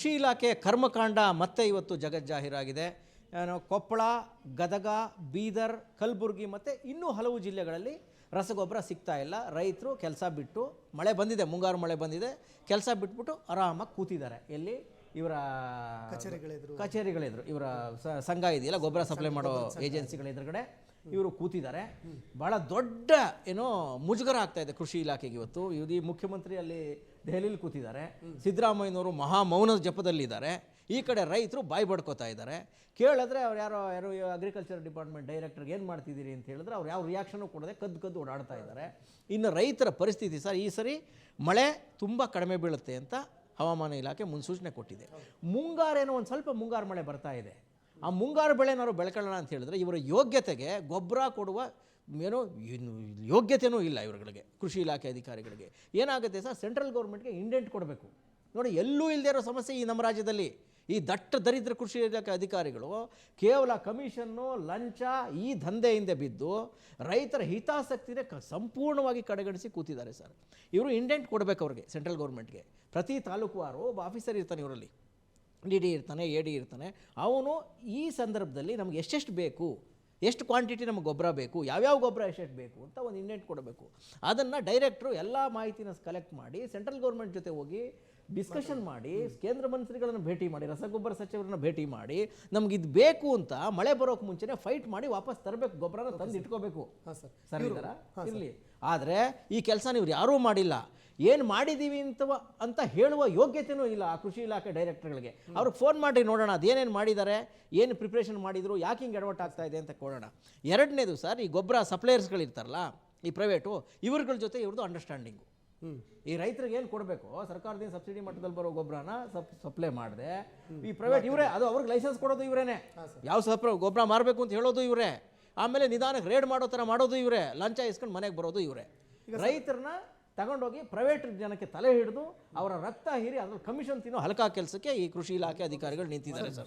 ಕೃಷಿ ಇಲಾಖೆಯ ಕರ್ಮಕಾಂಡ ಮತ್ತೆ ಇವತ್ತು ಜಗಜ್ಜಾಹೀರಾಗಿದೆ. ಕೊಪ್ಪಳ, ಗದಗ, ಬೀದರ್, ಕಲಬುರಗಿ ಮತ್ತು ಇನ್ನೂ ಹಲವು ಜಿಲ್ಲೆಗಳಲ್ಲಿ ರಸಗೊಬ್ಬರ ಸಿಗ್ತಾ ಇಲ್ಲ. ರೈತರು ಕೆಲಸ ಬಿಟ್ಟು, ಮಳೆ ಬಂದಿದೆ, ಮುಂಗಾರು ಮಳೆ ಬಂದಿದೆ, ಕೆಲಸ ಬಿಟ್ಬಿಟ್ಟು ಆರಾಮಾಗಿ ಕೂತಿದ್ದಾರೆ. ಎಲ್ಲಿ? ಇವರ ಕಚೇರಿಗಳಿದ್ರು, ಇವರ ಸಂಘ ಇದೆಯಲ್ಲ, ಗೊಬ್ಬರ ಸಪ್ಲೈ ಮಾಡೋ ಏಜೆನ್ಸಿಗಳ ಎದುರುಗಡೆ ಇವರು ಕೂತಿದ್ದಾರೆ. ಭಾಳ ದೊಡ್ಡ ಏನೋ ಮುಜುಗರ ಆಗ್ತಾ ಇದೆ ಕೃಷಿ ಇಲಾಖೆಗೆ ಇವತ್ತು. ಈ ಮುಖ್ಯಮಂತ್ರಿ ಅಲ್ಲಿ ದೆಹಲಿಯಲ್ಲಿ ಕೂತಿದ್ದಾರೆ, ಸಿದ್ದರಾಮಯ್ಯನವರು ಮಹಾ ಮೌನದ ಜಪದಲ್ಲಿದ್ದಾರೆ. ಈ ಕಡೆ ರೈತರು ಬಾಯಿ ಬಡ್ಕೋತಾ ಇದ್ದಾರೆ. ಕೇಳಿದ್ರೆ ಅವ್ರು ಯಾರೋ ಅಗ್ರಿಕಲ್ಚರ್ ಡಿಪಾರ್ಟ್ಮೆಂಟ್ ಡೈರೆಕ್ಟರ್ಗೆ ಏನು ಮಾಡ್ತಿದ್ದೀರಿ ಅಂತ ಹೇಳಿದ್ರೆ ಅವ್ರು ಯಾವ ರಿಯಾಕ್ಷನು ಕೊಡದೆ ಕದ್ದು ಓಡಾಡ್ತಾ ಇದ್ದಾರೆ. ಇನ್ನು ರೈತರ ಪರಿಸ್ಥಿತಿ ಸರ್, ಈ ಸರಿ ಮಳೆ ತುಂಬ ಕಡಿಮೆ ಬೀಳುತ್ತೆ ಅಂತ ಹವಾಮಾನ ಇಲಾಖೆ ಮುನ್ಸೂಚನೆ ಕೊಟ್ಟಿದೆ. ಮುಂಗಾರೇನೋ ಒಂದು ಸ್ವಲ್ಪ ಮುಂಗಾರು ಮಳೆ ಬರ್ತಾ ಇದೆ. ಆ ಮುಂಗಾರು ಬೆಳೆನಾದ್ರು ಬೆಳ್ಕೊಳ್ಳೋಣ ಅಂತ ಹೇಳಿದ್ರೆ ಇವರ ಯೋಗ್ಯತೆಗೆ ಗೊಬ್ಬರ ಕೊಡುವ ಏನೋ ಯೋಗ್ಯತೆಯೂ ಇಲ್ಲ ಇವರುಗಳಿಗೆ, ಕೃಷಿ ಇಲಾಖೆ ಅಧಿಕಾರಿಗಳಿಗೆ. ಏನಾಗುತ್ತೆ ಸರ್, ಸೆಂಟ್ರಲ್ ಗೌರ್ಮೆಂಟ್ಗೆ ಇಂಡೆಂಟ್ ಕೊಡಬೇಕು. ನೋಡಿ, ಎಲ್ಲೂ ಇಲ್ಲದೆ ಇರೋ ಸಮಸ್ಯೆ ಈ ನಮ್ಮ ರಾಜ್ಯದಲ್ಲಿ. ಈ ದಟ್ಟ ದರಿದ್ರ ಕೃಷಿ ಇಲಾಖೆ ಅಧಿಕಾರಿಗಳು ಕೇವಲ ಕಮಿಷನ್ನು, ಲಂಚ, ಈ ದಂಧೆಯಿಂದ ಬಿದ್ದು ರೈತರ ಹಿತಾಸಕ್ತಿನೇ ಸಂಪೂರ್ಣವಾಗಿ ಕಡೆಗಣಿಸಿ ಕೂತಿದ್ದಾರೆ ಸರ್. ಇವರು ಇಂಡೆಂಟ್ ಕೊಡಬೇಕು ಅವ್ರಿಗೆ, ಸೆಂಟ್ರಲ್ ಗೌರ್ಮೆಂಟ್ಗೆ. ಪ್ರತಿ ತಾಲೂಕುವಾರು ಒಬ್ಬ ಆಫೀಸರ್ ಇರ್ತಾನೆ, ಇವರಲ್ಲಿ ಡಿ ಇರ್ತಾನೆ, AD ಇರ್ತಾನೆ. ಅವನು ಈ ಸಂದರ್ಭದಲ್ಲಿ ನಮ್ಗೆ ಎಷ್ಟೆಷ್ಟು ಬೇಕು, ಎಷ್ಟು ಕ್ವಾಂಟಿಟಿ ನಮಗೆ ಗೊಬ್ಬರ ಬೇಕು, ಯಾವ್ಯಾವ ಗೊಬ್ಬರ ಎಷ್ಟೆಷ್ಟು ಬೇಕು ಅಂತ ಒಂದು ಇಂಡೆಂಟ್ ಕೊಡಬೇಕು. ಅದನ್ನು ಡೈರೆಕ್ಟ್ರು ಎಲ್ಲ ಮಾಹಿತಿನ ಕಲೆಕ್ಟ್ ಮಾಡಿ ಸೆಂಟ್ರಲ್ ಗೌರ್ಮೆಂಟ್ ಜೊತೆ ಹೋಗಿ ಡಿಸ್ಕಷನ್ ಮಾಡಿ, ಕೇಂದ್ರ ಮಂತ್ರಿಗಳನ್ನು ಭೇಟಿ ಮಾಡಿ, ರಸಗೊಬ್ಬರ ಸಚಿವರನ್ನ ಭೇಟಿ ಮಾಡಿ, ನಮ್ಗೆ ಇದು ಬೇಕು ಅಂತ ಮಳೆ ಬರೋಕ್ಕೆ ಮುಂಚೆನೇ ಫೈಟ್ ಮಾಡಿ ವಾಪಸ್ ತರಬೇಕು, ಗೊಬ್ಬರನ ತಂದು ಇಟ್ಕೋಬೇಕು. ಸರ್ ಇದ್ದಾರ ಇರಲಿ. ಆದರೆ ಈ ಕೆಲಸ ನೀವು ಯಾರೂ ಮಾಡಿಲ್ಲ. ಏನು ಮಾಡಿದ್ದೀವಿ ಅಂತ ಹೇಳುವ ಯೋಗ್ಯತೆಯೂ ಇಲ್ಲ ಆ ಕೃಷಿ ಇಲಾಖೆ ಡೈರೆಕ್ಟರ್ಗಳಿಗೆ. ಅವ್ರಿಗೆ ಫೋನ್ ಮಾಡಿ ನೋಡೋಣ, ಅದೇನೇನು ಮಾಡಿದ್ದಾರೆ, ಏನು ಪ್ರಿಪ್ರೇಷನ್ ಮಾಡಿದರು, ಯಾಕೆ ಹಿಂಗೆ ಎಡವಟ್ಟು ಆಗ್ತಾ ಇದೆ ಅಂತ ಕೊಡೋಣ. ಎರಡನೇದು ಸರ್, ಈ ಗೊಬ್ಬರ ಸಪ್ಲೈಯರ್ಸ್ಗಳಿರ್ತಾರಲ್ಲ, ಈ ಪ್ರೈವೇಟು, ಇವ್ರಗಳ ಜೊತೆ ಇವ್ರದ್ದು ಅಂಡರ್ಸ್ಟ್ಯಾಂಡಿಂಗು. ಈ ರೈತರಿಗೆ ಏನು ಕೊಡಬೇಕು, ಸರ್ಕಾರದಿಂದ ಸಬ್ಸಿಡಿ ಮಟ್ಟದಲ್ಲಿ ಬರೋ ಗೊಬ್ಬರನ ಸಪ್ಲೈ ಮಾಡಿದೆ ಈ ಪ್ರೈವೇಟ್ ಇವರೇ, ಅದು ಅವ್ರಿಗೆ ಲೈಸೆನ್ಸ್ ಕೊಡೋದು ಇವರೇನೆ, ಯಾವ ಗೊಬ್ಬರ ಮಾರಬೇಕು ಅಂತ ಹೇಳೋದು ಇವರೇ, ಆಮೇಲೆ ನಿಧಾನಕ್ಕೆ ರೇಡ್ ಮಾಡೋ ಥರ ಮಾಡೋದು ಇವರೇ, ಲಂಚ ಇಸ್ಕೊಂಡು ಮನೆಗೆ ಬರೋದು ಇವರೇ. ರೈತರನ್ನ ತಗೊಂಡೋಗಿ ಪ್ರೈವೇಟ್ ಜನಕ್ಕೆ ತಲೆ ಹಿಡಿದು ಅವರ ರಕ್ತ ಹೀರಿ ಅದ್ರಲ್ಲಿ ಕಮಿಷನ್ ತಿನ್ನೋ ಹಲಕ ಕೆಲಸಕ್ಕೆ ಈ ಕೃಷಿ ಇಲಾಖೆ ಅಧಿಕಾರಿಗಳು ನಿಂತಿದ್ದಾರೆ ಸರ್.